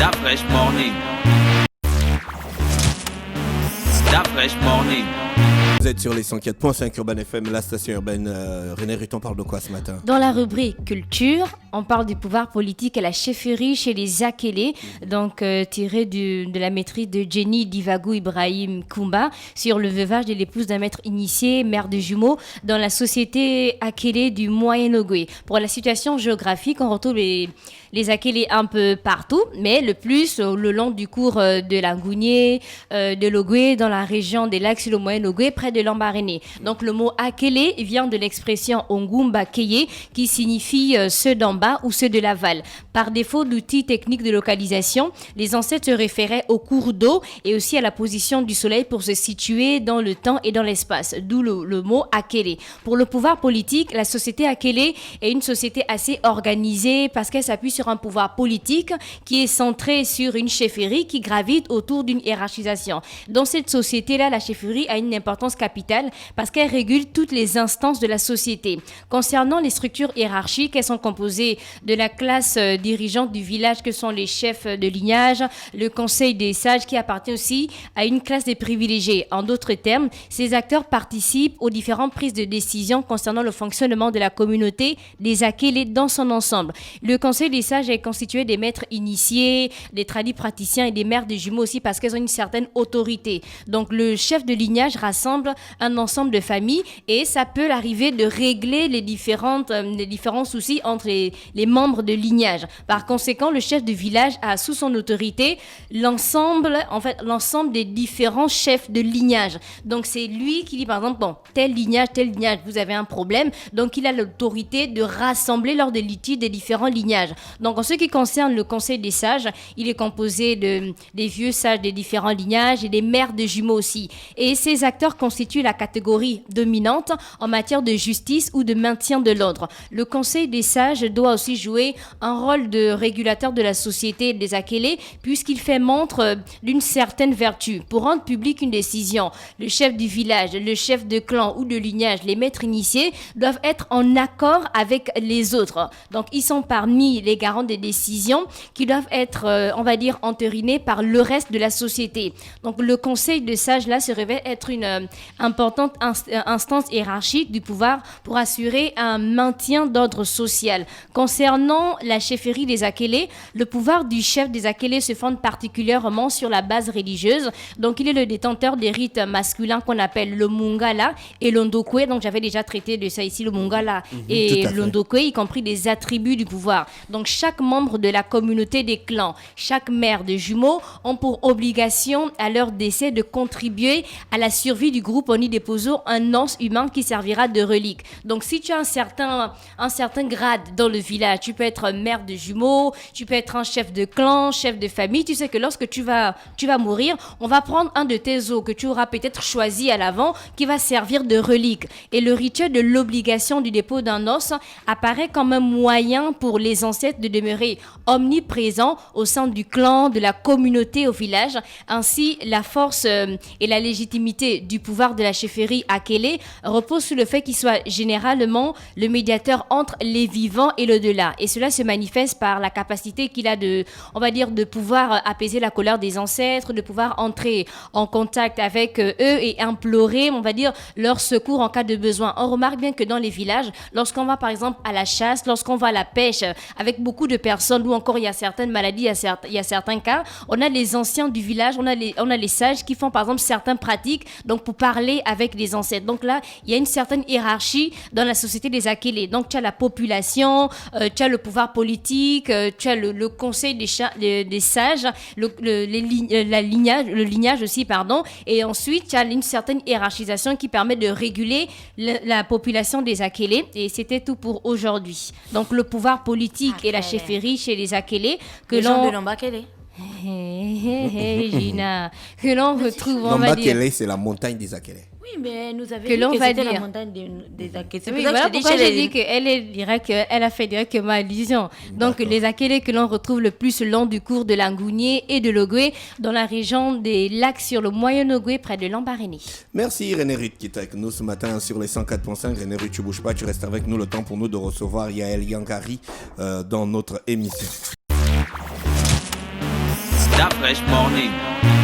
That fresh morning. That fresh morning. Vous êtes sur les 104.5 Urban FM, la station urbaine. René Ruton parle de quoi ce matin? Dans la rubrique culture, on parle du pouvoir politique et la chefferie chez les Akélé, donc tiré de la maîtrise de Jenny Divagou Ibrahim Koumba sur le veuvage de l'épouse d'un maître initié, mère de jumeaux, dans la société Akélé du Moyen-Ogooué. Pour la situation géographique, on retrouve les Akélé un peu partout, mais le plus le long du cours de l'Angounié, de l'Ogooué, dans la région des lacs sur le Moyen-Ogooué, près de l'Ambaréné. Donc le mot Akélé vient de l'expression Ongumba Keye, qui signifie ceux d'en bas ou ceux de l'aval. Par défaut d'outils techniques de localisation, les ancêtres se référaient au cours d'eau et aussi à la position du soleil pour se situer dans le temps et dans l'espace, d'où le mot Akélé. Pour le pouvoir politique, la société Akélé est une société assez organisée parce qu'elle s'appuie sur un pouvoir politique qui est centré sur une chefferie qui gravite autour d'une hiérarchisation. Dans cette société-là, la chefferie a une importance capitale parce qu'elle régule toutes les instances de la société. Concernant les structures hiérarchiques, elles sont composées de la classe dirigeante du village que sont les chefs de lignage, le conseil des sages qui appartient aussi à une classe des privilégiés. En d'autres termes, ces acteurs participent aux différentes prises de décision concernant le fonctionnement de la communauté des Akélé dans son ensemble. Le conseil des sages est constitué des maîtres initiés, des tradis praticiens et des mères de jumeaux aussi parce qu'elles ont une certaine autorité. Donc le chef de lignage rassemble un ensemble de familles et ça peut arriver de régler les différents soucis entre les membres de lignage. Par conséquent, le chef de village a sous son autorité l'ensemble des différents chefs de lignage. Donc c'est lui qui dit par exemple, bon, tel lignage, vous avez un problème. Donc il a l'autorité de rassembler lors des litiges des différents lignages. Donc en ce qui concerne le conseil des sages, il est composé des vieux sages des différents lignages et des mères de jumeaux aussi. Et ces acteurs constituent la catégorie dominante en matière de justice ou de maintien de l'ordre. Le conseil des sages doit aussi jouer un rôle de régulateur de la société des Akélé puisqu'il fait montre d'une certaine vertu. Pour rendre publique une décision, le chef du village, le chef de clan ou de lignage, les maîtres initiés doivent être en accord avec les autres. Donc ils sont parmi les garants des décisions qui doivent être, entérinées par le reste de la société. Donc le conseil de sages là se révèle être une importante instance hiérarchique du pouvoir pour assurer un maintien d'ordre social. Concernant la chefferie des Akélé, le pouvoir du chef des Akélé se fonde particulièrement sur la base religieuse. Donc il est le détenteur des rites masculins qu'on appelle le Mungala et l'Ondokwe. Donc j'avais déjà traité de ça ici, le Mungala et l'Ondokwe, y compris des attributs du pouvoir. Donc chaque membre de la communauté des clans, chaque mère de jumeaux ont pour obligation à leur décès de contribuer à la survie du groupe en y déposant un os humain qui servira de relique. Donc si tu as un certain grade dans le village, tu peux être mère de jumeaux, tu peux être un chef de clan, chef de famille, tu sais que lorsque tu vas mourir, on va prendre un de tes os que tu auras peut-être choisi à l'avant qui va servir de relique. Et le rituel de l'obligation du dépôt d'un os apparaît comme un moyen pour les ancêtres de demeurer omniprésents au sein du clan, de la communauté au village. Ainsi, la force et la légitimité du pouvoir de la chefferie Akélé repose sur le fait qu'il soit généralement le médiateur entre les vivants et l'au-delà. Et cela se manifeste par la capacité qu'il a de pouvoir apaiser la colère des ancêtres, de pouvoir entrer en contact avec eux et implorer, leur secours en cas de besoin. On remarque bien que dans les villages, lorsqu'on va par exemple à la chasse, lorsqu'on va à la pêche avec beaucoup de personnes, ou encore il y a certaines maladies, il y a certains cas, on a les anciens du village, on a les sages qui font par exemple certaines pratiques, donc pour parler avec les ancêtres. Donc là, il y a une certaine hiérarchie dans la société des Akélé. Donc tu as la population, tu as le pouvoir politique, tu as le conseil des sages, le lignage aussi, et ensuite tu as une certaine hiérarchisation qui permet de réguler la population des Akélé. Et c'était tout pour aujourd'hui. Donc le pouvoir politique et la chefferie chez les Akélé que l'on... Gina, que l'on retrouve, on va dire... c'est la montagne des Akélé. Oui, mais nous avions que dit l'on que va c'était dire. la montagne des Akélé. C'est Oui, pour ça voilà que je te pourquoi dis j'ai dit qu'elle a fait directement allusion. Donc, D'accord. les Akélé que l'on retrouve le plus le long du cours de l'Angounié et de l'Ogooué dans la région des lacs sur le Moyen-Ogooué près de l'Ambaréné. Merci René Ruth qui est avec nous ce matin sur les 104.5. René Ruth, tu bouges pas, tu restes avec nous, le temps pour nous de recevoir Yael Yankari dans notre émission. Start Fresh Morning.